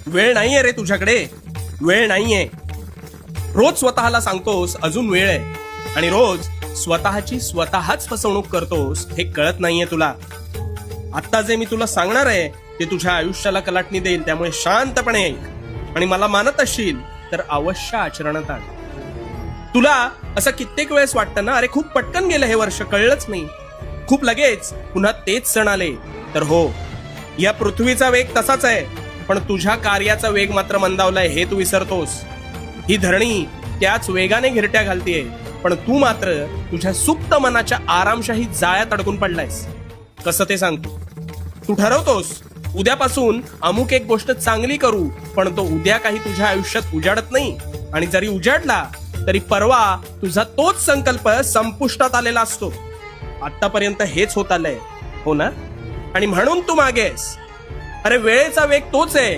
वेळ नाहीये रे तुझ्याकडे, वेळ नाहीये. रोज स्वतःला सांगतोस अजून वेळ आहे, आणि रोज स्वतःची स्वतःच फसवणूक करतोस हे कळत नाहीये तुला. आता जे मी तुला सांगणार आहे ते तुझ्या आयुष्याला कलाटणी देईल, त्यामुळे शांतपणे ऐक आणि मला मानत असशील तर अवश्य आचरणात आण. तुला असं कित्येक वेळेस वाटतं ना, अरे खूप पटकन गेलं हे वर्ष, कळलंच नाही, खूप लगेच पुन्हा तेच सण आले. तर हो, या पृथ्वीचा वेग तसाच आहे, पण तुझ्या कार्याचा वेग मात्र मंदावलाय हे तू विसरतोस. ही धरणी त्याच वेगाने घिरट्या घालतीये, पण तू मात्र तुझ्या सुप्त मनाच्या आरामशाही जाळ्यात अडकून पडलायस. कसं ते सांगतो. तू ठरवतोस उद्यापासून अमुक एक गोष्ट चांगली करू, पण तो उद्या काही तुझ्या आयुष्यात उजाडत नाही, आणि जरी उजाडला तरी परवा तुझा तोच संकल्प संपुष्टात आलेला असतो. आतापर्यंत हेच होत आलंय, हो ना? आणि म्हणून तू मागेस. अरे वेळेचा वेग तोच आहे